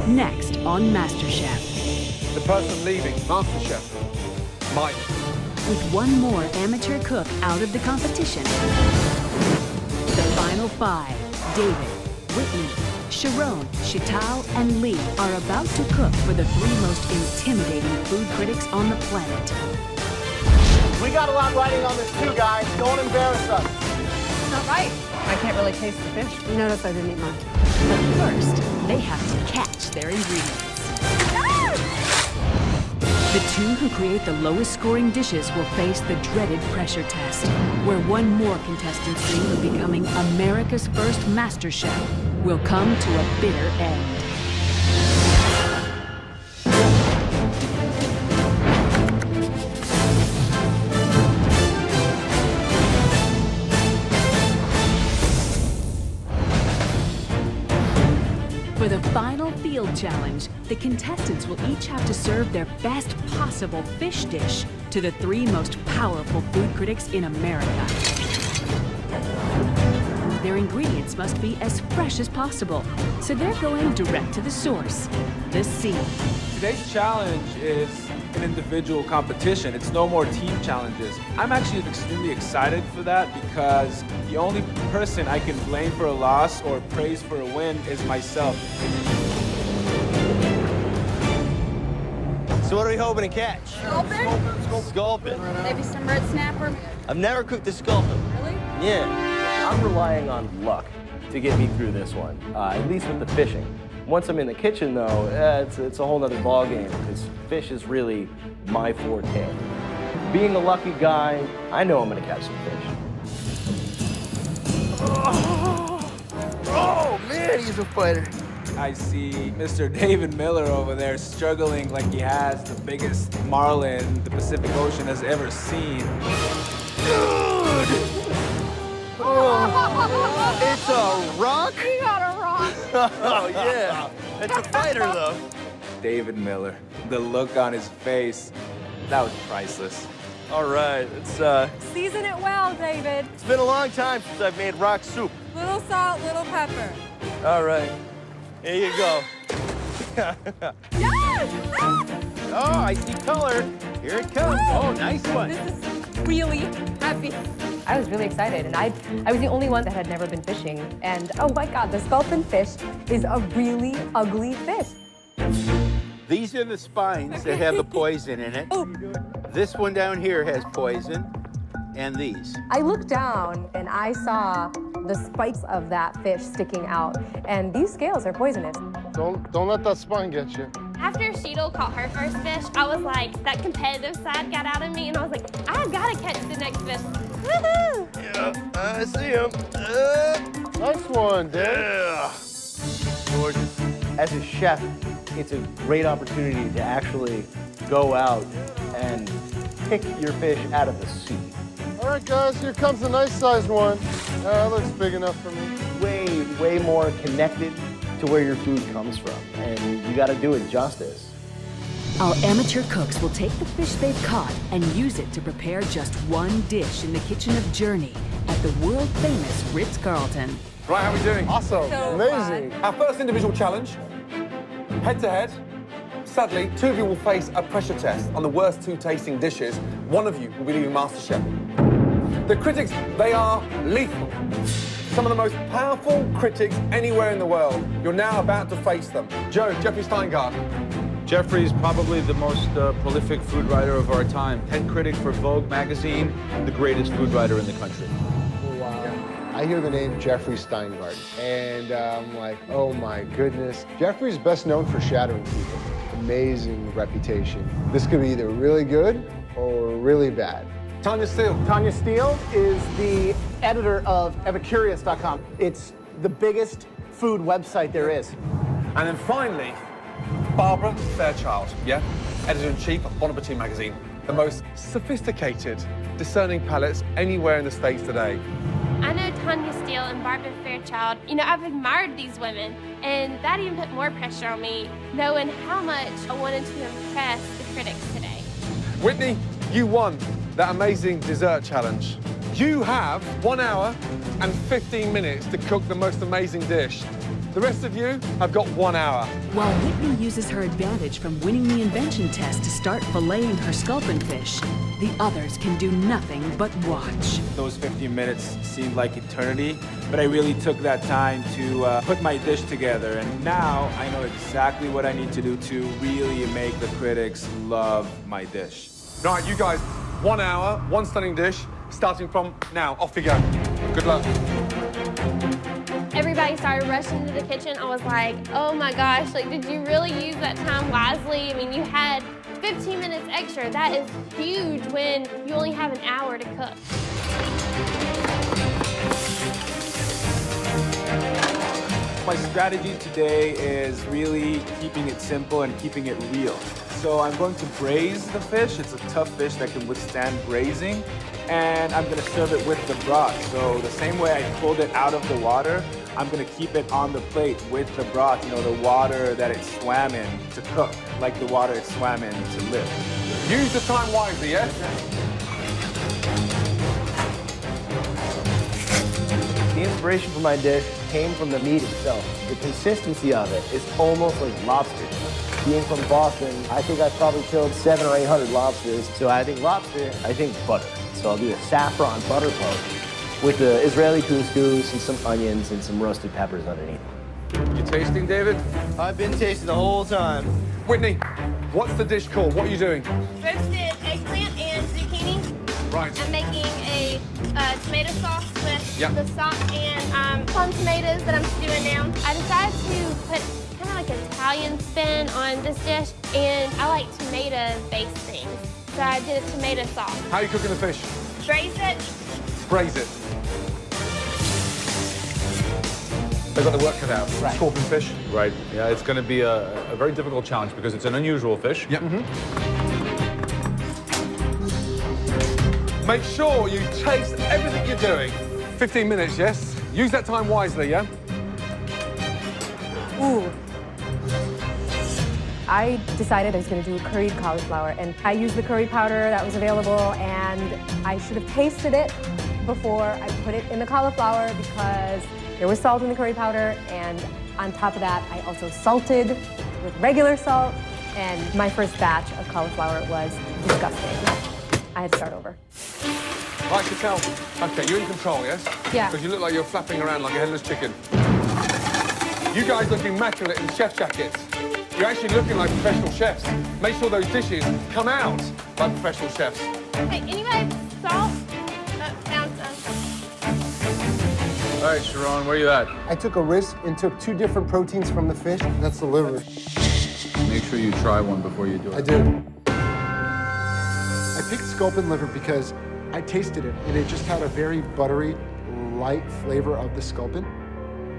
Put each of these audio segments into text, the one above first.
Next on MasterChef. The person leaving MasterChef, Mike. With one more amateur cook out of the competition, the final five, David, Whitney, Sharon, Chital, and Lee, are about to cook for the three most intimidating food critics on the planet. We got a lot riding on this too, guys. Don't embarrass us. It's not right. I can't really taste the fish. You notice I didn't eat mine. But first, they have to catch their ingredients. The two who create the lowest scoring dishes will face the dreaded pressure test, where one more contestant dream of becoming America's first master chef will come to a bitter end. For the final field challenge, the contestants will each have to serve their best possible fish dish to the three most powerful food critics in America. Their ingredients must be as fresh as possible, so they're going direct to the source, the sea. Today's challenge is an individual competition. It's no more team challenges. I'm actually extremely excited for that because the only person I can blame for a loss or praise for a win is myself. So what are we hoping to catch? Sculpin? Sculpin. Maybe some red snapper? I've never cooked a sculpin. Really? Yeah. I'm relying on luck to get me through this one, at least with the fishing. Once I'm in the kitchen, though, it's a whole other ballgame because fish is really my forte. Being a lucky guy, I know I'm gonna catch some fish. Oh man, he's a fighter. I see Mr. David Miller over there struggling like he has the biggest marlin the Pacific Ocean has ever seen. It's a rock? You got a rock. Oh yeah. It's a fighter though. David Miller, the look on his face, that was priceless. All right, it's Season it well, David. been a long time since I've made rock soup. Little salt, little pepper. All right. Here you go. Yes! Oh, I see color. Here it comes. Oh, nice one. This is really heavy. I was really excited, and I was the only one that had never been fishing. And oh my God, the sculpin fish is a really ugly fish. These are the spines that have the poison in it. This one down here has poison, and these. I looked down and I saw the spikes of that fish sticking out, and these scales are poisonous. Don't let that spine get you. After Cheetle caught her first fish, I was like, that competitive side got out of me, and I was like, I gotta catch the next fish. Woohoo! Yeah, I see him. Nice one, Dad. Yeah. Gorgeous. As a chef, it's a great opportunity to actually go out and pick your fish out of the sea. All right, guys, here comes a nice sized one. That looks big enough for me. Way more connected to where your food comes from, and you got to do it justice. Our amateur cooks will take the fish they've caught and use it to prepare just one dish in the kitchen of Journey at the world-famous Ritz-Carlton. Right, how are we doing? Awesome. So Amazing. Our first individual challenge, head-to-head. Sadly, two of you will face a pressure test on the worst two tasting dishes. One of you will be leaving MasterChef. The critics, they are lethal. Some of the most powerful critics anywhere in the world. You're now about to face them. Joe, Jeffrey Steingart. Jeffrey's probably the most prolific food writer of our time. Head critic for Vogue magazine, the greatest food writer in the country. Wow. I hear the name Jeffrey Steingart, and I'm like, oh my goodness. Jeffrey's best known for shattering people. Amazing reputation. This could be either really good or really bad. Tanya Steele. Tanya Steele is the editor of Epicurious.com. It's the biggest food website there is. And then finally, Barbara Fairchild, yeah? Editor-in-Chief of Bon Appetit magazine. The most sophisticated, discerning palates anywhere in the States today. I know Tanya Steele and Barbara Fairchild. You know, I've admired these women, and that even put more pressure on me, knowing how much I wanted to impress the critics today. Whitney, you won that amazing dessert challenge. You have 1 hour and 15 minutes to cook the most amazing dish. The rest of you have got 1 hour. While Whitney uses her advantage from winning the invention test to start filleting her sculpin fish, the others can do nothing but watch. Those 15 minutes seemed like eternity, but I really took that time to put my dish together, and now I know exactly what I need to do to really make the critics love my dish. All right, you guys, 1 hour, 1 stunning dish, starting from now. Off you go. Good luck. Everybody started rushing to the kitchen. I was like, oh my gosh, like, did you really use that time wisely? I mean, you had 15 minutes extra. That is huge when you only have an hour to cook. My strategy today is really keeping it simple and keeping it real. So I'm going to braise the fish. It's a tough fish that can withstand braising. And I'm gonna serve it with the broth. So the same way I pulled it out of the water, I'm gonna keep it on the plate with the broth, you know, the water that it swam in to cook, like the water it swam in to live. Use the time wisely, yes? The inspiration for my dish came from the meat itself. The consistency of it is almost like lobster. Being from Boston, I think I've probably killed 700 or 800 lobsters. So I think lobster, I think butter. So I'll do a saffron butter poach with the Israeli couscous and some onions and some roasted peppers underneath. You tasting, David? I've been tasting the whole time. Whitney, what's the dish called? What are you doing? Roasted eggplant and zucchini. Right. I'm making a tomato sauce with Yep. the stock and plum tomatoes that I'm stewing now. I decided to put kind of like an Italian spin on this dish, and I like tomato-based things. So I did a tomato sauce. How are you cooking the fish? Braise it. Braise it. They've got the work cut out. Right. Scorpion fish. Right. Yeah, it's going to be a very difficult challenge because it's an unusual fish. Yep. Make sure you taste everything you're doing. 15 minutes, yes? Use that time wisely, yeah? Ooh. I decided I was going to do curried cauliflower, and I used the curry powder that was available, and I should have tasted it before I put it in the cauliflower because there was salt in the curry powder, and on top of that, I also salted with regular salt, and my first batch of cauliflower was disgusting. I had to start over. Right, Chantal. Okay, you're in control, yes? Yeah. Because you look like you're flapping around like a headless chicken. You guys look immaculate in chef jackets. You're actually looking like professional chefs. Make sure those dishes come out like professional chefs. Hey, anybody salt? Found some. All right, Sharon, where are you at? I took a risk and took 2 different proteins from the fish. That's the liver. Make sure you try one before you do it. I did. I picked sculpin liver because I tasted it, and it just had a very buttery, light flavor of the sculpin.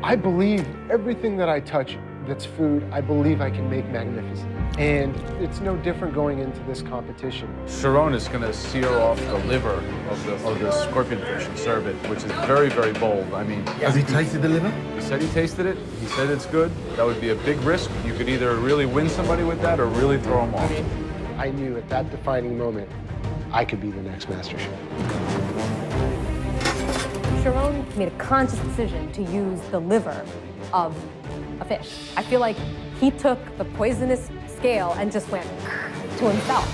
I believe everything that I touch that's food, I believe I can make magnificent. And it's no different going into this competition. Sharon is going to sear off the liver of the scorpion fish and serve it, which is very, very bold. I mean, Has he tasted the liver? he said he tasted it. He said it's good. That would be a big risk. You could either really win somebody with that or really throw them off. I knew at that defining moment, I could be the next master chef. Sharon made a conscious decision to use the liver of a fish. I feel like he took the poisonous scale and just went to himself.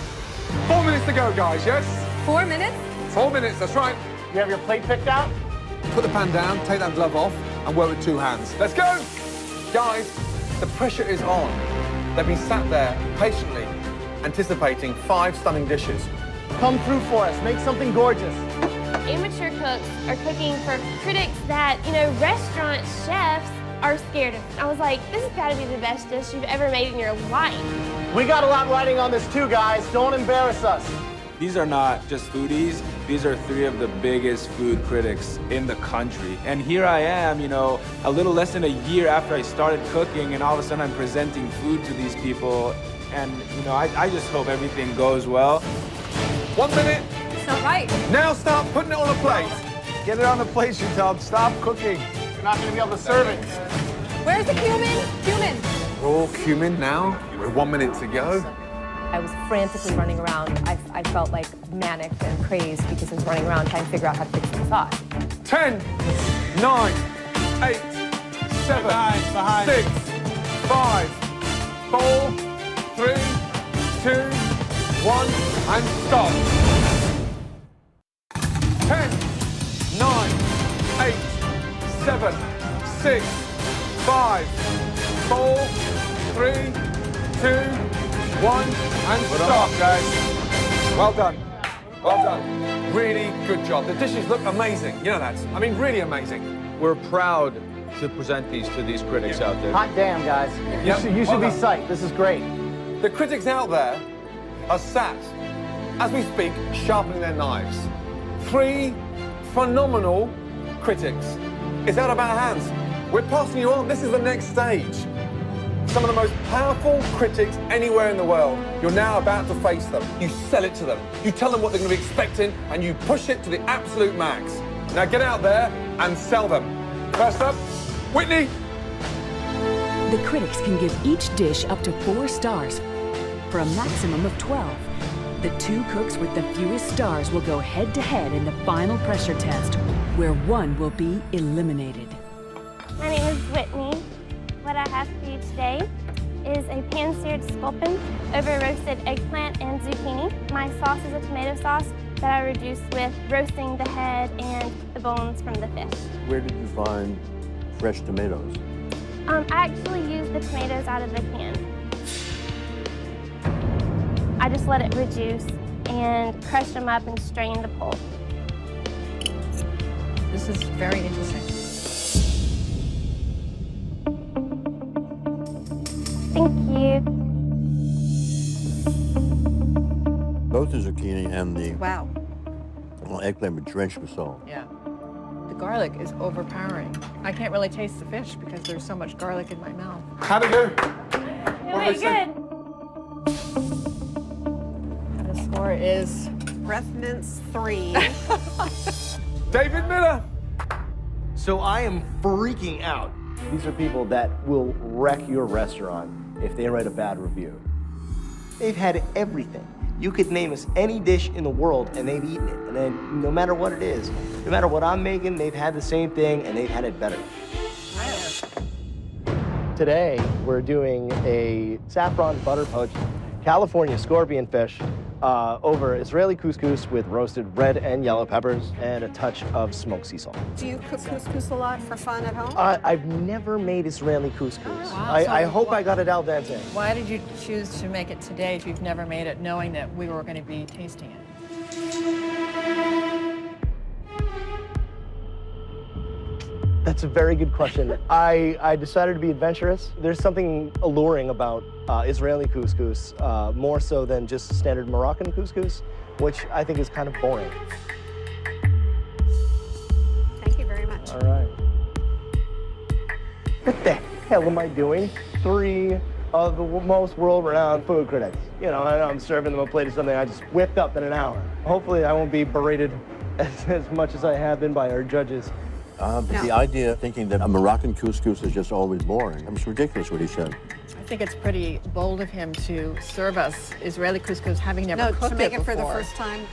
4 minutes to go, guys, yes? 4 minutes? 4 minutes, that's right. You have your plate picked out? Put the pan down, take that glove off, and work with 2 hands. Let's go! Guys, the pressure is on. They've been sat there patiently, anticipating 5 stunning dishes. Come through for us. Make something gorgeous. Amateur cooks are cooking for critics that, you know, restaurant chefs are scared of. I was like, this has got to be the best dish you've ever made in your life. We got a lot riding on this too, guys. Don't embarrass us. These are not just foodies. These are 3 of the biggest food critics in the country. And here I am, you know, a little less than a year after I started cooking, and all of a sudden I'm presenting food to these people. And, you know, I just hope everything goes well. 1 minute. It's not right. Now start putting it on a plate. Get it on the plate, Chantal. Stop cooking. You're not going to be able to serve it. Where's the cumin? Cumin. Raw cumin now, with 1 minute to go. I was frantically running around. I felt like manic and crazed because I was running around trying to figure out how to fix the sauce. 10, 9, 8, 7, Behind. 6, 5, 4, 3, 2, 1, and stop. 10, 9, 8, 7, 6, 5, 4, 3, 2, 1, and stop, guys. Well done. Well done. Really good job. The dishes look amazing. You know that. I mean, really amazing. We're proud to present these to these critics out there. Hot damn, guys. You should be psyched. This is great. The critics out there are sat, as we speak, sharpening their knives. 3 phenomenal critics. It's out of our hands. We're passing you on. This is the next stage. Some of the most powerful critics anywhere in the world. You're now about to face them. You sell it to them. You tell them what they're going to be expecting, and you push it to the absolute max. Now get out there and sell them. First up, Whitney. The critics can give each dish up to 4 stars for a maximum of 12. The 2 cooks with the fewest stars will go head-to-head in the final pressure test, where one will be eliminated. My name is Whitney. What I have for you today is a pan-seared sculpin over roasted eggplant and zucchini. My sauce is a tomato sauce that I reduced with roasting the head and the bones from the fish. Where did you find fresh tomatoes? I actually used the tomatoes out of the can. I just let it reduce and crush them up and strain the pulp. This is very interesting. Thank you. Both the zucchini and the Wow. eggplant were drenched with salt. Yeah. The garlic is overpowering. I can't really taste the fish because there's so much garlic in my mouth. How'd it go? Really good. The score is Breath mince 3. David Miller. So I am freaking out. These are people that will wreck your restaurant if they write a bad review. They've had everything. You could name us any dish in the world and they've eaten it. And then no matter what it is, no matter what I'm making, they've had the same thing and they've had it better. Today, we're doing a saffron butter poached California scorpion fish over Israeli couscous with roasted red and yellow peppers and a touch of smoked sea salt. Do you cook couscous a lot for fun at home? I've never made Israeli couscous. I hope I got it al dente. Why did you choose to make it today if you've never made it, knowing that we were going to be tasting it? That's a very good question. I decided to be adventurous. There's something alluring about Israeli couscous, more so than just standard Moroccan couscous, which I think is kind of boring. Thank you very much. All right. What the hell am I doing? 3 of the most world-renowned food critics. You know, I'm serving them a plate of something I just whipped up in an hour. Hopefully I won't be berated as much as I have been by our judges. But the idea, thinking that a Moroccan couscous is just always boring, it's ridiculous what he said. I think it's pretty bold of him to serve us Israeli couscous, having never cooked to make it it for the before. first time.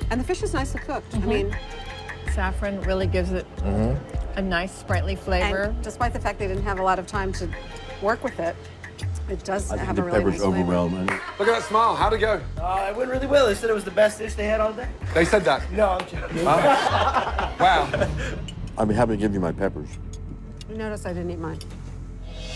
And the fish is nicely cooked. I mean, saffron really gives it a nice, sprightly flavor. and despite the fact they didn't have a lot of time to work with it, it does I think have the a really peppers nice flavor. overwhelming. Look at that smile. How'd it go? It went really well. They said it was the best dish they had all day. They said that. No, I'm joking. Wow. I'd be happy to give you my peppers. You notice I didn't eat mine.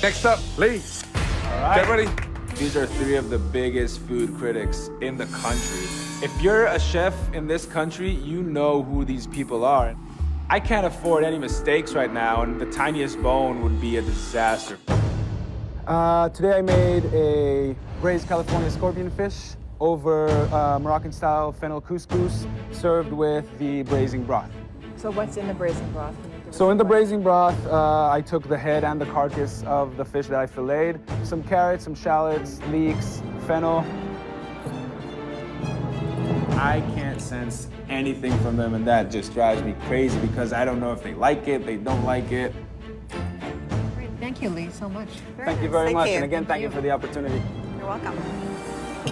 Next up, Lee. All right. Get ready. These are 3 of the biggest food critics in the country. If you're a chef in this country, you know who these people are. I can't afford any mistakes right now, and the tiniest bone would be a disaster. Today I made a braised California scorpion fish over Moroccan-style fennel couscous served with the braising broth. So what's in the braising broth? So in the braising broth, I took the head and the carcass of the fish that I filleted, some carrots, some shallots, leeks, fennel. I can't sense anything from them, and that just drives me crazy because I don't know if they like it, they don't like it. Thank you, Lee, so much. Thank you very much, and again, thank you for the opportunity. You're welcome. I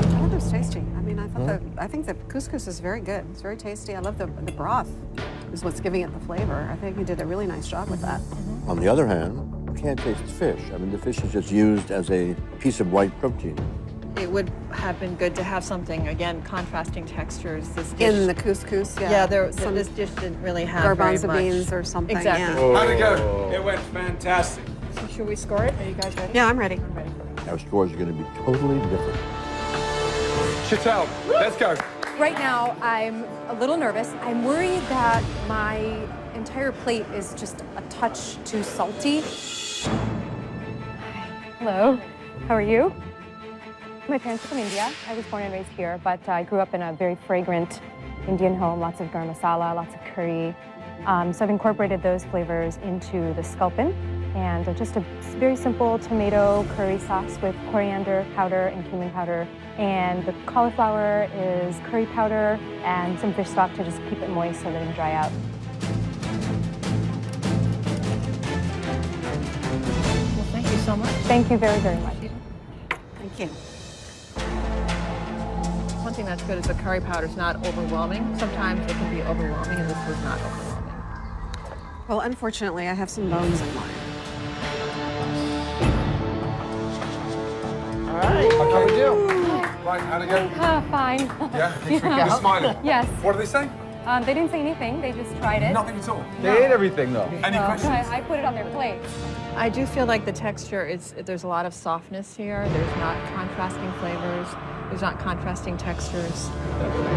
thought it was tasty. I mean, I think the couscous is very good. It's very tasty. I love the broth. is what's giving it the flavor. I think you did a really nice job with that. On the other hand, you can't taste the fish. I mean, the fish is just used as a piece of white protein. It would have been good to have something, again, contrasting textures. This dish, In the couscous, yeah. yeah, Some this dish didn't really have very garbanzo much. beans or something. Exactly. Yeah. How'd it go? It went fantastic. So should we score it? Are you guys ready? Yeah, I'm ready. I'm ready. Our scores are going to be totally different. Chantal, let's go. Right now, I'm a little nervous. I'm worried that my entire plate is just a touch too salty. Hello, how are you? My parents are from India. I was born and raised here, but I grew up in a very fragrant Indian home, lots of garam masala, lots of curry. So I've incorporated those flavors into the sculpin, and just a very simple tomato curry sauce with coriander powder and cumin powder. And the cauliflower is curry powder and some fish stock to just keep it moist so that it can dry out. Well, thank you so much. Thank you very, very much. Thank you. One thing that's good is the curry powder is not overwhelming. Sometimes it can be overwhelming, and this was not overwhelming. Well, unfortunately, I have some bones in mine. All right, how we do? Right, how'd it go? Fine. Yeah? Yeah. You're smiling. Yes. What did they say? They didn't say anything. They just tried it. Nothing at all. They ate everything, though. Any questions? I put it on their plate. I do feel like the texture is, there's a lot of softness here. There's not contrasting flavors. There's not contrasting textures.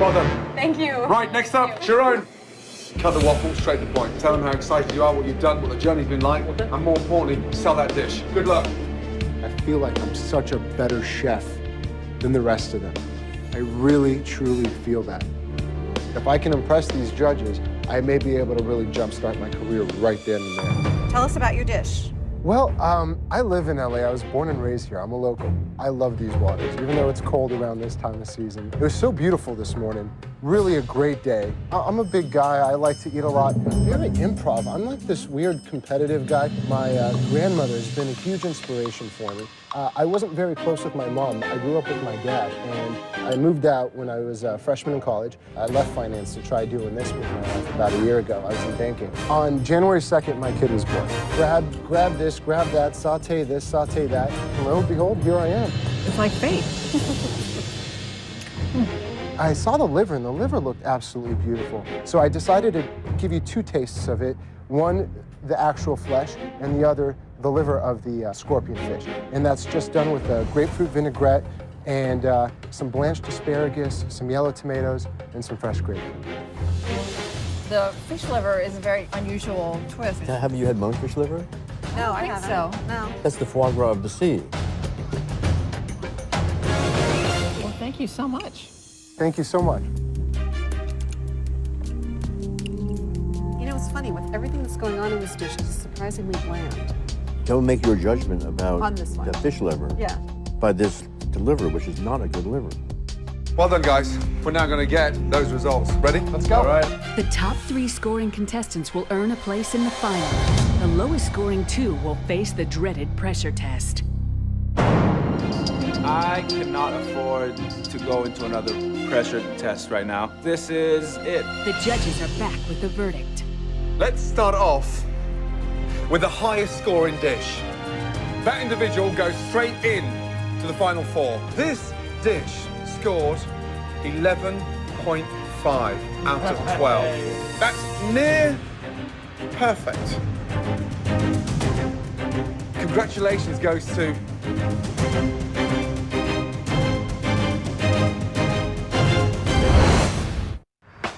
Well done. Thank you. Right, next up, Sharon. Cut the waffle, straight to the point. Tell them how excited you are, what you've done, what the journey's been like, and more importantly, sell that dish. Good luck. I feel like I'm such a better chef than the rest of them. I really, truly feel that. If I can impress these judges, I may be able to really jumpstart my career right then and there. Tell us about your dish. Well, I live in LA. I was born and raised here. I'm a local. I love these waters, even though it's cold around this time of season. It was so beautiful this morning. Really a great day. I'm a big guy. I like to eat a lot. I'm very improv. I'm like this weird competitive guy. My grandmother has been a huge inspiration for me. I wasn't very close with my mom. I grew up with my dad, and I moved out when I was a freshman in college. I left finance to try doing this with my life about a year ago. I was in banking. On January 2nd, my kid was born. Grab this, grab that, saute this, saute that. And lo and behold, here I am. It's like fate. I saw the liver, and the liver looked absolutely beautiful. So I decided to give you two tastes of it. One, the actual flesh, and the other, the liver of the scorpion fish. And that's just done with a grapefruit vinaigrette and some blanched asparagus, some yellow tomatoes, and some fresh gravy. The fish liver is a very unusual twist. Have you had monkfish liver? No, I haven't. so. No. That's the foie gras of the sea. Well, thank you so much. Thank you so much. You know, it's funny, with everything that's going on in this dish, it's surprisingly bland. Don't make your judgment about On this one. the fish liver Yeah. by this liver, which is not a good liver. Well done, guys. We're now going to get those results. Ready? Let's go. All right. The top 3 scoring contestants will earn a place in the final. The lowest scoring 2 will face the dreaded pressure test. I cannot afford to go into another pressure test right now. This is it. The judges are back with the verdict. Let's start off with the highest scoring dish. That individual goes straight in to the final 4. This dish scored 11.5 out of 12. That's near perfect. Congratulations goes to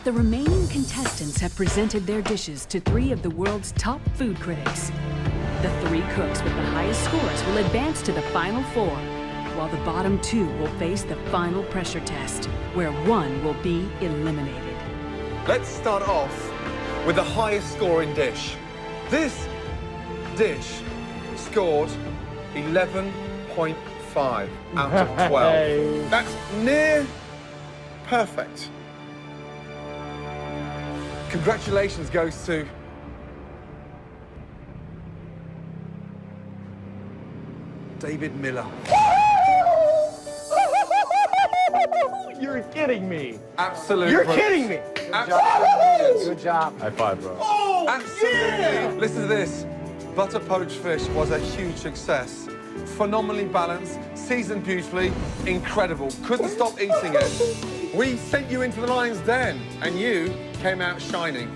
The remaining contestants have presented their dishes to 3 of the world's top food critics. The 3 cooks with the highest scores will advance to the final 4, while the bottom 2 will face the final pressure test, where 1 will be eliminated. Let's start off with the highest scoring dish. This dish scored 11.5 out of 12. That's near perfect. Congratulations goes to David Miller. You're kidding me. Absolutely. You're kidding me. Good job. High five, bro. Oh, absolutely. Listen to this. Butter poached fish was a huge success. Phenomenally balanced, seasoned beautifully, incredible. Couldn't stop eating it. We sent you into the lion's den, and you came out shining.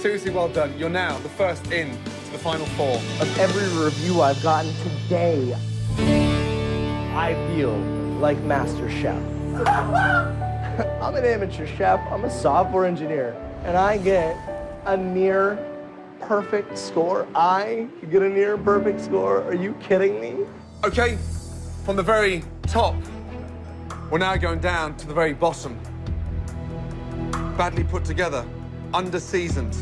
Seriously, well done. You're now the first in to the final four. Of every review I've gotten today, I feel like Master Chef. I'm an amateur chef, I'm a software engineer, and I get a near perfect score. I get a near perfect score. Are you kidding me? Okay, from the very top, we're now going down to the very bottom. Badly put together, under-seasoned,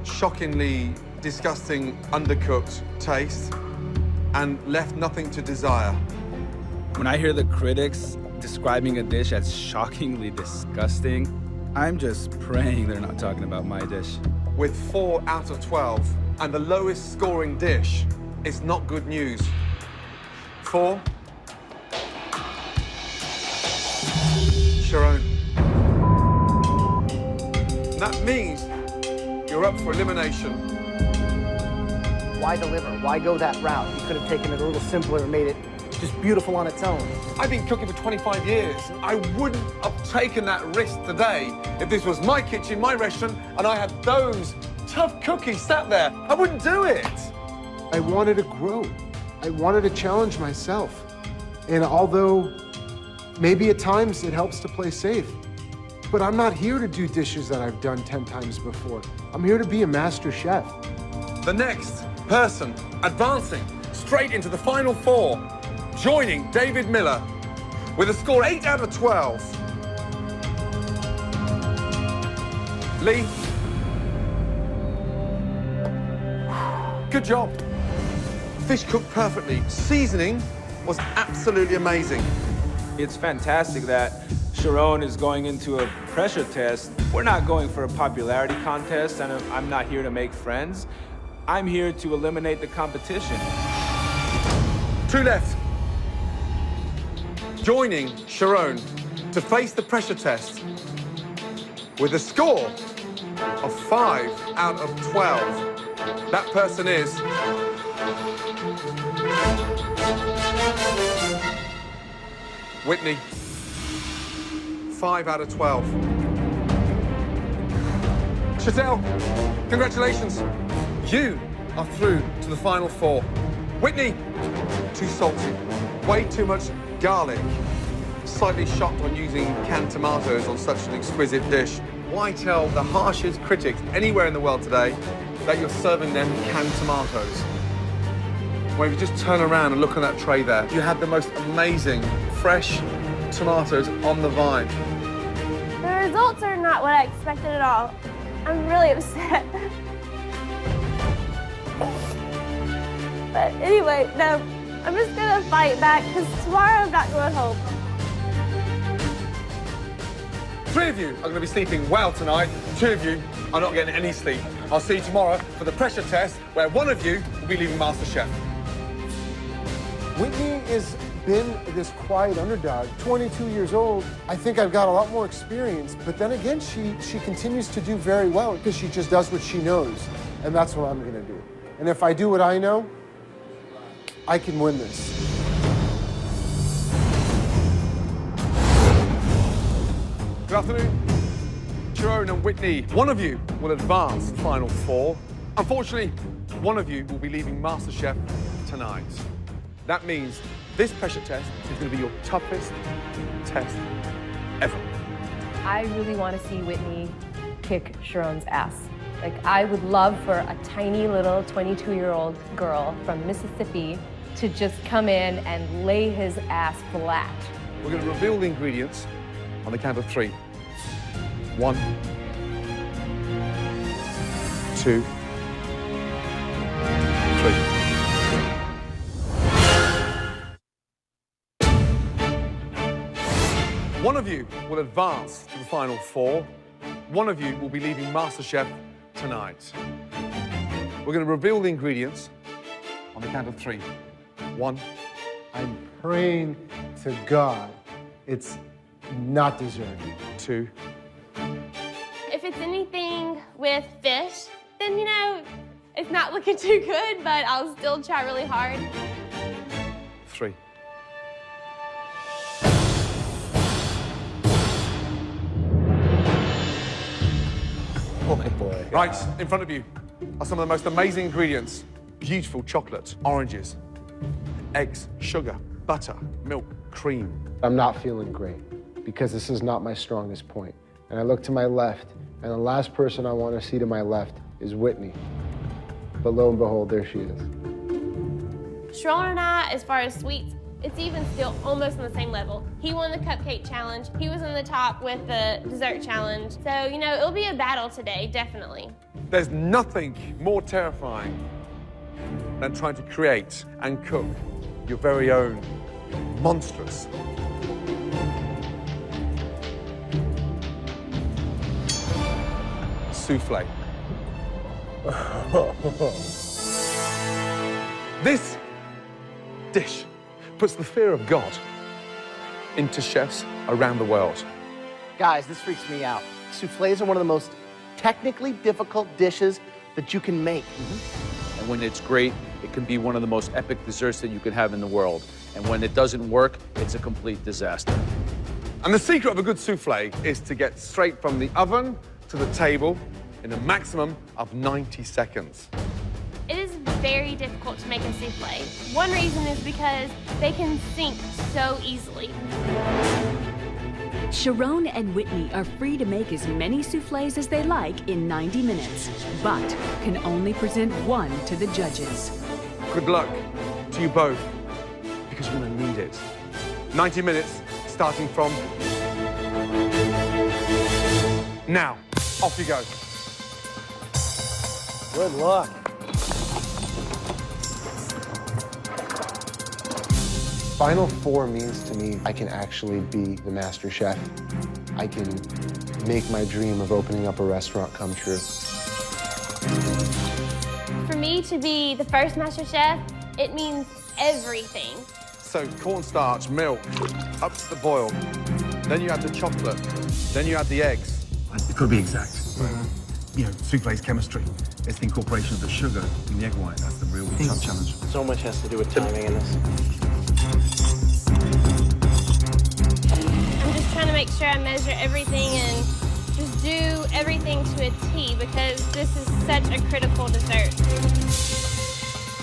shockingly disgusting, undercooked taste, and left nothing to desire. When I hear the critics describing a dish as shockingly disgusting, I'm just praying they're not talking about my dish. With 4 out of 12, and the lowest scoring dish, it's not good news. 4. Sharon. That means you're up for elimination. Why deliver? Why go that route? You could have taken it a little simpler and made it just beautiful on its own. I've been cooking for 25 years. I wouldn't have taken that risk today if this was my kitchen, my restaurant, and I had those tough cookies sat there. I wouldn't do it. I wanted to grow. I wanted to challenge myself. And although maybe at times it helps to play safe, but I'm not here to do dishes that I've done 10 times before. I'm here to be a master chef. The next person advancing straight into the final four, joining David Miller with a score 8 out of 12. Lee. Good job. Fish cooked perfectly. Seasoning was absolutely amazing. It's fantastic that Sharon is going into a pressure test. We're not going for a popularity contest, and I'm not here to make friends. I'm here to eliminate the competition. 2 left. Joining Sharon to face the pressure test with a score of 5 out of 12. That person is Whitney. 5 out of 12. Chantel, congratulations. You are through to the final four. Whitney, too salty, way too much garlic. Slightly shocked on using canned tomatoes on such an exquisite dish. Why tell the harshest critics anywhere in the world today that you're serving them canned tomatoes? Well, if you just turn around and look on that tray there, you had the most amazing, fresh tomatoes on the vine. The results are not what I expected at all. I'm really upset. But anyway, no, I'm just gonna fight back because tomorrow I'm not going home. 3 of you are going to be sleeping well tonight. 2 of you are not getting any sleep. I'll see you tomorrow for the pressure test, where 1 of you will be leaving MasterChef. Whitney has been this quiet underdog, 22 years old. I think I've got a lot more experience, but then again, she continues to do very well because she just does what she knows, and that's what I'm gonna do. And if I do what I know, I can win this. Good afternoon. Sharon and Whitney, 1 of you will advance the final 4. Unfortunately, 1 of you will be leaving MasterChef tonight. That means this pressure test is going to be your toughest test ever. I really want to see Whitney kick Sharon's ass. Like, I would love for a tiny little 22-year-old girl from Mississippi to just come in and lay his ass flat. We're going to reveal the ingredients on the count of 3. 1, 2, 3. One of you will advance to the final 4. 1 of you will be leaving MasterChef tonight. We're going to reveal the ingredients on the count of 3. 1. I'm praying to God it's not dessert. 2. with fish, then, you know, it's not looking too good, but I'll still try really hard. 3. Oh boy. Right, in front of you are some of the most amazing ingredients. Beautiful chocolate, oranges, eggs, sugar, butter, milk, cream. I'm not feeling great because this is not my strongest point. And I look to my left, and the last person I want to see to my left is Whitney. But lo and behold, there she is. Sharon and I, as far as sweets, it's even still almost on the same level. He won the cupcake challenge. He was in the top with the dessert challenge. So, you know, it'll be a battle today, definitely. There's nothing more terrifying than trying to create and cook your very own monstrous souffle. This dish puts the fear of God into chefs around the world. Guys, this freaks me out. Soufflés are one of the most technically difficult dishes that you can make. And when it's great, it can be one of the most epic desserts that you can have in the world. And when it doesn't work, it's a complete disaster. And the secret of a good souffle is to get straight from the oven to the table in a maximum of 90 seconds. It is very difficult to make a souffle. One reason is because they can sink so easily. Sharon and Whitney are free to make as many soufflés as they like in 90 minutes, but can only present one to the judges. Good luck to you both, because you're going to need it. 90 minutes, starting from now. Off you go. Good luck. Final Four means to me I can actually be the master chef. I can make my dream of opening up a restaurant come true. For me to be the first master chef, it means everything. So cornstarch, milk, up to the boil. Then you add the chocolate. Then you add the eggs. It's got to be exact. You know, souffle's chemistry. It's the incorporation of the sugar in the egg white. That's the real tough challenge. So much has to do with timing in this. I'm just trying to make sure I measure everything and just do everything to a T because this is such a critical dessert.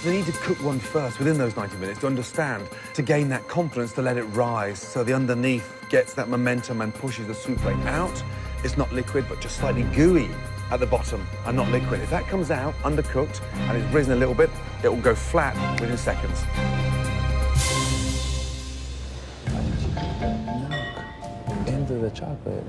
They need to cook one first within those 90 minutes to understand, to gain that confidence to let it rise so the underneath gets that momentum and pushes the souffle out. It's not liquid, but just slightly gooey at the bottom and not liquid. If that comes out undercooked and it's risen a little bit, it will go flat within seconds. Into the chocolate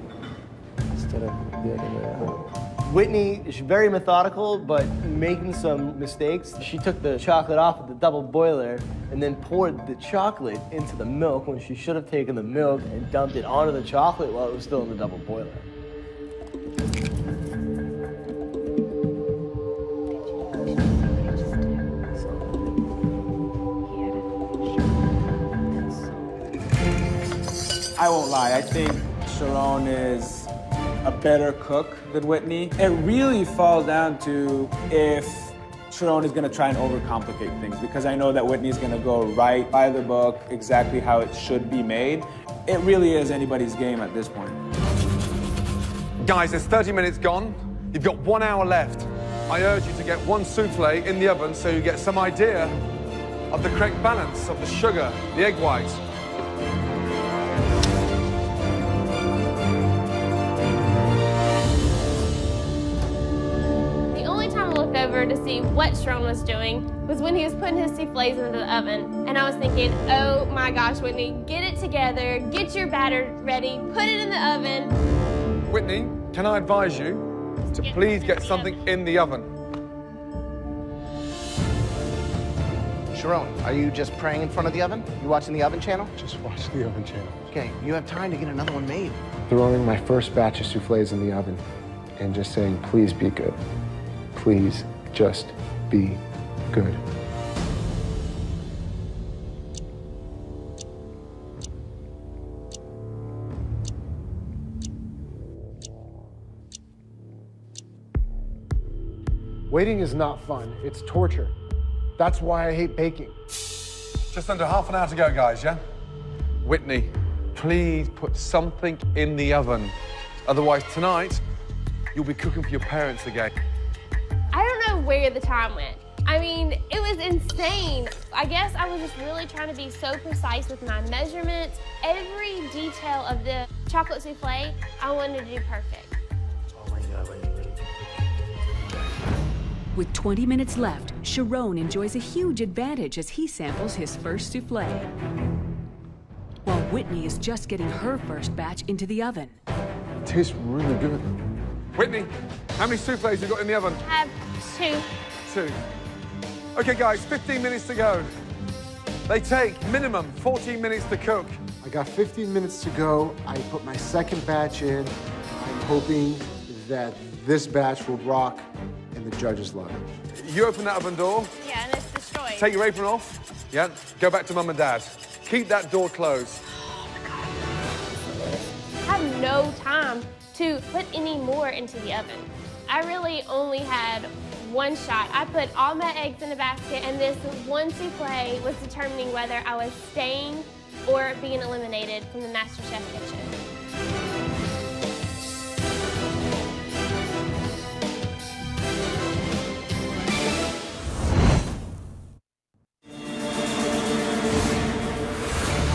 instead of the other way around. Whitney is very methodical, but making some mistakes. She took the chocolate off of the double boiler and then poured the chocolate into the milk when she should have taken the milk and dumped it onto the chocolate while it was still in the double boiler. I won't lie, I think Sharon is a better cook than Whitney. It really falls down to if Sharon is gonna try and overcomplicate things, because I know that Whitney's gonna go right by the book, exactly how it should be made. It really is anybody's game at this point. Guys, there's 30 minutes gone. You've got 1 hour left. I urge you to get one souffle in the oven so you get some idea of the correct balance of the sugar, the egg white. Over to see what Sharon was doing was when he was putting his soufflés into the oven. And I was thinking, oh my gosh, Whitney, get it together, get your batter ready, put it in the oven. Whitney, can I advise you to please get something in the oven? Sharon, are you just praying in front of the oven? You watching the oven channel? Just watch the oven channel. Okay, you have time to get another one made. Throwing my first batch of soufflés in the oven and just saying, please be good. Please just be good. Waiting is not fun, it's torture. That's why I hate baking. Just under half an hour to go, guys, yeah? Whitney, please put something in the oven. Otherwise, tonight, you'll be cooking for your parents again. I don't know where the time went. I mean, it was insane. I guess I was just really trying to be so precise with my measurements. Every detail of the chocolate souffle, I wanted to do perfect. Oh my God, With 20 minutes left, Sharon enjoys a huge advantage as he samples his first souffle, while Whitney is just getting her first batch into the oven. It tastes really good. Whitney, how many souffles you got in the oven? I have 2. 2. Okay, guys, 15 minutes to go. They take minimum 14 minutes to cook. I got 15 minutes to go. I put my second batch in. I'm hoping that this batch will rock and the judges love it. You open that oven door. Yeah, and it's destroyed. Take your apron off. Yeah, go back to Mum and Dad. Keep that door closed. I have no time to put any more into the oven. I really only had one shot. I put all my eggs in a basket, and this one souffle was determining whether I was staying or being eliminated from the MasterChef kitchen.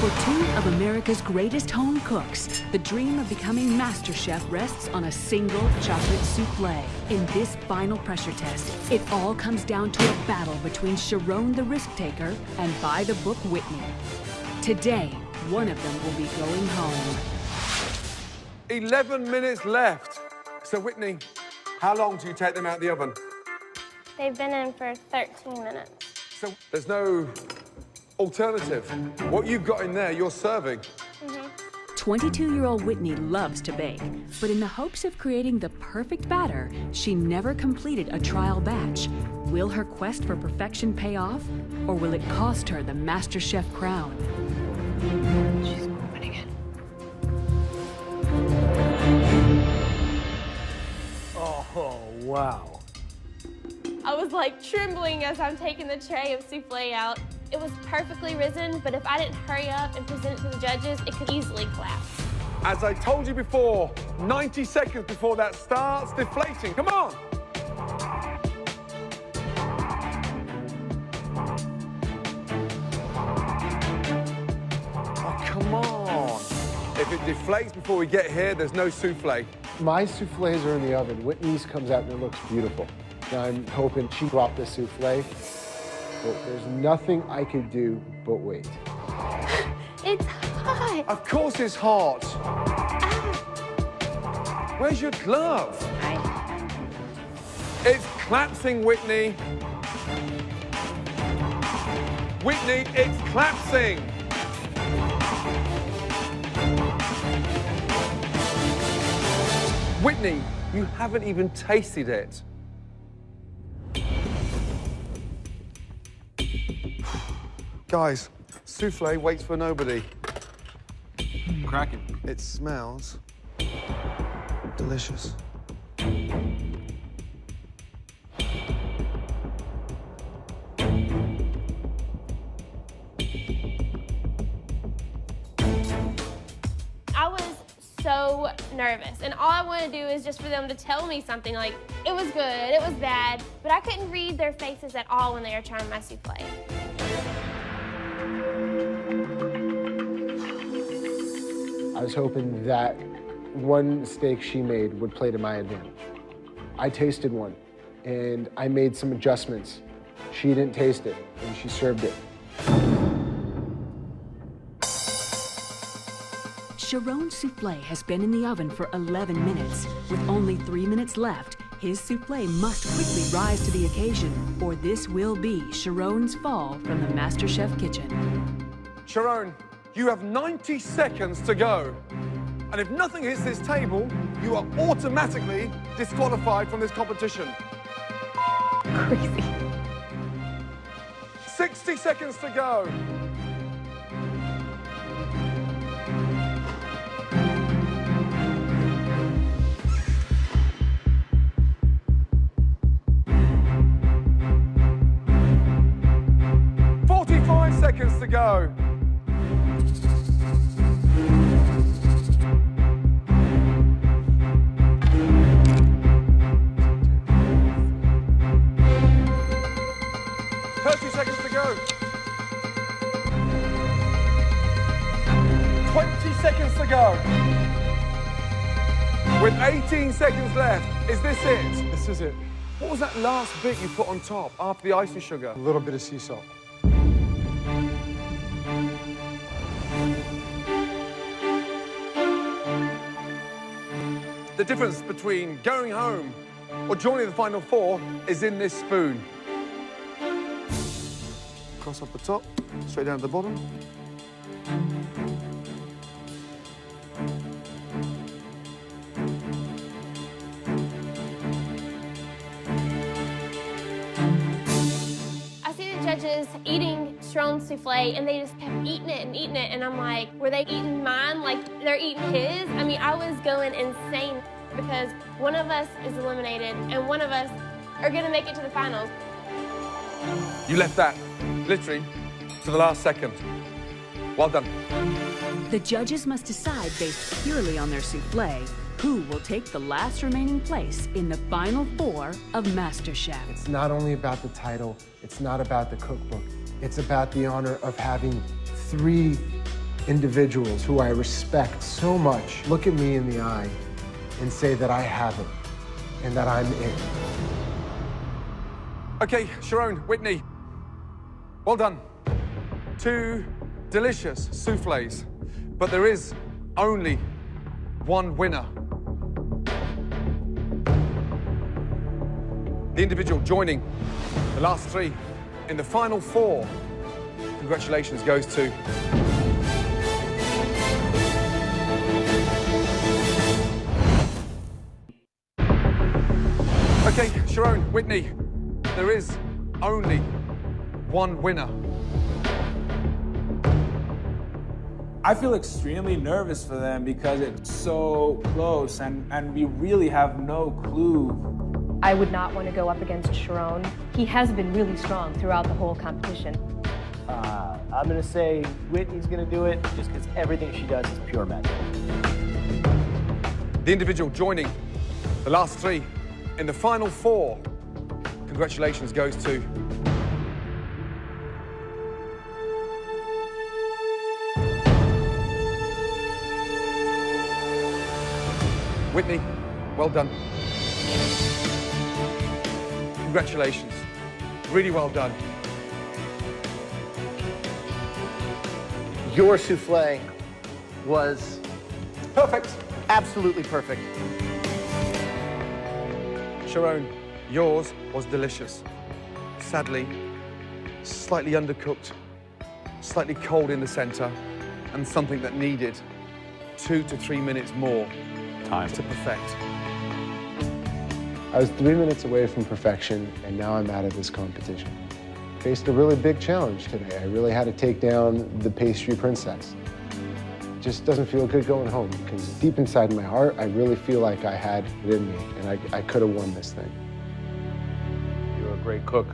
For two of America's greatest home cooks, the dream of becoming MasterChef rests on a single chocolate souffle. In this final pressure test, it all comes down to a battle between Sharon the risk-taker and by-the-book Whitney. Today, one of them will be going home. 11 minutes left. So, Whitney, how long do you take them out of the oven? They've been in for 13 minutes. So, there's no alternative. What you've got in there, you're serving. 22-year-old Whitney loves to bake, but in the hopes of creating the perfect batter, she never completed a trial batch. Will her quest for perfection pay off, or will it cost her the MasterChef crown? She's opening it. Oh, wow. I was like trembling as I'm taking the tray of souffle out. It was perfectly risen, but if I didn't hurry up and present it to the judges, it could easily collapse. As I told you before, 90 seconds before that starts deflating. Come on! Oh, come on. If it deflates before we get here, there's no souffle. My souffles are in the oven. Whitney's comes out and it looks beautiful. Now I'm hoping she dropped the souffle. But there's nothing I could do but wait. It's hot. Of course it's hot. Where's your glove? It's collapsing, Whitney. Whitney, it's collapsing. Whitney, you haven't even tasted it. Guys, souffle waits for nobody. Cracking. It smells delicious. I was so nervous, and all I wanted to do is just for them to tell me something like, it was good, it was bad, but I couldn't read their faces at all when they were trying my souffle. I was hoping that one mistake she made would play to my advantage. I tasted one, and I made some adjustments. She didn't taste it, and she served it. Sharon's souffle has been in the oven for 11 minutes. With only 3 minutes left, his souffle must quickly rise to the occasion, or this will be Sharon's fall from the MasterChef kitchen. Sharon, you have 90 seconds to go. And if nothing hits this table, you are automatically disqualified from this competition. Crazy. 60 seconds to go. to go. Seconds to go. 20 seconds to go. With 18 seconds left, is this it? This is it. What was that last bit you put on top after the ice and sugar? A little bit of sea salt. The difference between going home or joining the final four is in this spoon. Cross up the top, straight down to the bottom. I see the judges eating Sharon's souffle, and they just kept eating it, and I'm like, were they eating mine like they're eating his? I mean, I was going insane because one of us is eliminated, and one of us are gonna make it to the finals. You left that, literally, to the last second. Well done. The judges must decide based purely on their souffle who will take the last remaining place in the final four of MasterChef. It's not only about the title, it's not about the cookbook, it's about the honor of having 3 individuals who I respect so much look at me in the eye and say that I have it and that I'm it. Okay, Sharon, Whitney, well done. 2 delicious souffles, but there is only one winner. The individual joining the last 3 in the final 4, congratulations, goes to okay, Sharon, Whitney, there is only one winner. I feel extremely nervous for them because it's so close and we really have no clue. I would not want to go up against Sharon. He has been really strong throughout the whole competition. I'm going to say Whitney's going to do it just because everything she does is pure magic. The individual joining the last 3 in the final 4, congratulations, goes to Whitney, well done. Congratulations, really well done. Your souffle was perfect. Absolutely perfect. Sharon, yours was delicious. Sadly, slightly undercooked, slightly cold in the center, and something that needed 2 to 3 minutes more time to perfect. I was 3 minutes away from perfection, and now I'm out of this competition. Faced a really big challenge today. I really had to take down the pastry princess. It just doesn't feel good going home, because deep inside my heart, I really feel like I had it in me, and I could have won this thing. You're a great cook,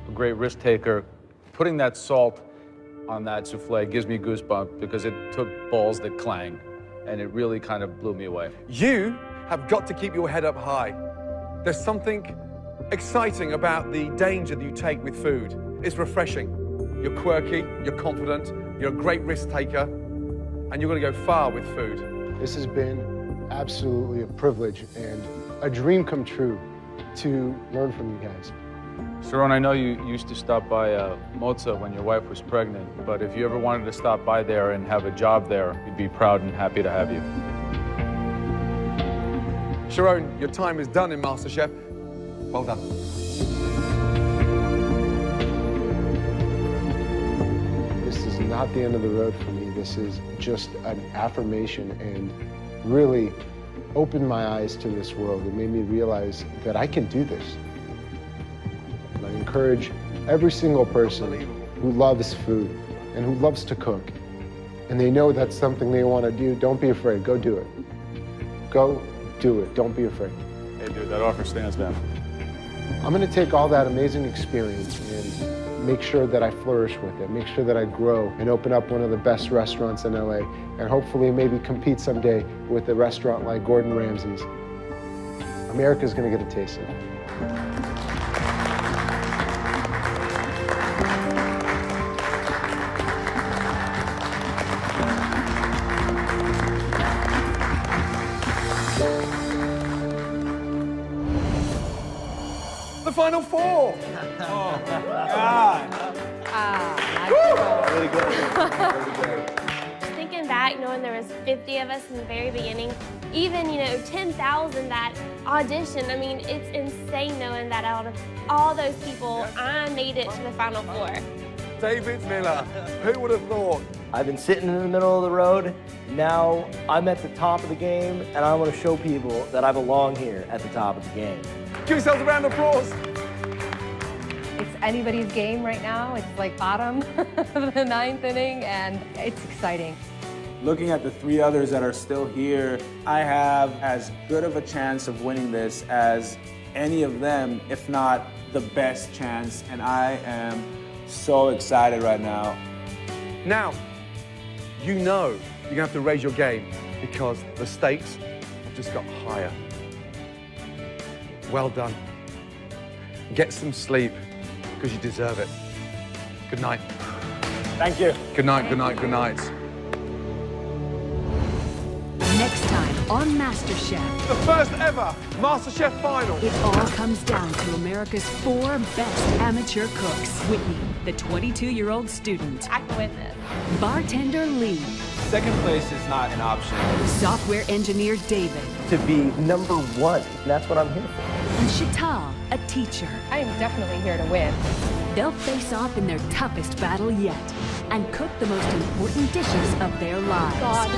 a great risk taker. Putting that salt on that souffle gives me goosebumps because it took balls that clang, and it really kind of blew me away. You have got to keep your head up high. There's something exciting about the danger that you take with food. It's refreshing. You're quirky, you're confident, you're a great risk taker, and you're going to go far with food. This has been absolutely a privilege and a dream come true to learn from you guys. Sharon, I know you used to stop by Mozza when your wife was pregnant, but if you ever wanted to stop by there and have a job there, we'd be proud and happy to have you. Sharon, your time is done in MasterChef. Well done. This is not the end of the road for me. This is just an affirmation and really opened my eyes to this world. It made me realize that I can do this. And I encourage every single person who loves food and who loves to cook, and they know that's something they want to do, don't be afraid. Go do it. Go do it. Don't be afraid. Hey, dude, that offer stands, man. I'm going to take all that amazing experience and make sure that I flourish with it, make sure that I grow and open up one of the best restaurants in LA, and hopefully maybe compete someday with a restaurant like Gordon Ramsay's. America's gonna get a taste of it. The final four. Oh, God. Really good. Really good. Just thinking back, knowing there was 50 of us in the very beginning, even, 10,000 that auditioned, I mean, it's insane knowing that out of all those people, I made it to the final four. David Miller, who would have thought? I've been sitting in the middle of the road. Now I'm at the top of the game, and I want to show people that I belong here at the top of the game. Give yourselves a round of applause. It's anybody's game right now. It's like bottom of the ninth inning, and it's exciting. Looking at the three others that are still here, I have as good of a chance of winning this as any of them, if not the best chance, and I am so excited right now. Now, you know you're gonna have to raise your game because the stakes have just got higher. Well done. Get some sleep because you deserve it. Good night. Thank you. Good night, good night, good night. Next time on MasterChef. The first ever MasterChef final. It all comes down to America's 4 best amateur cooks. Whitney, the 22-year-old student. I can win this. Bartender Lee. Second place is not an option. Software engineer David. To be number one, that's what I'm here for. And Chital, a teacher. I am definitely here to win. They'll face off in their toughest battle yet and cook the most important dishes of their lives. God.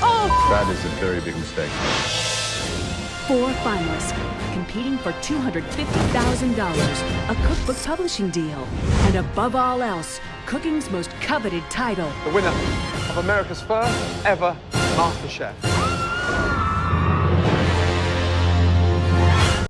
Oh! That is a very big mistake. 4 finalists competing for $250,000, a cookbook publishing deal, and above all else, cooking's most coveted title. The winner of America's first ever MasterChef.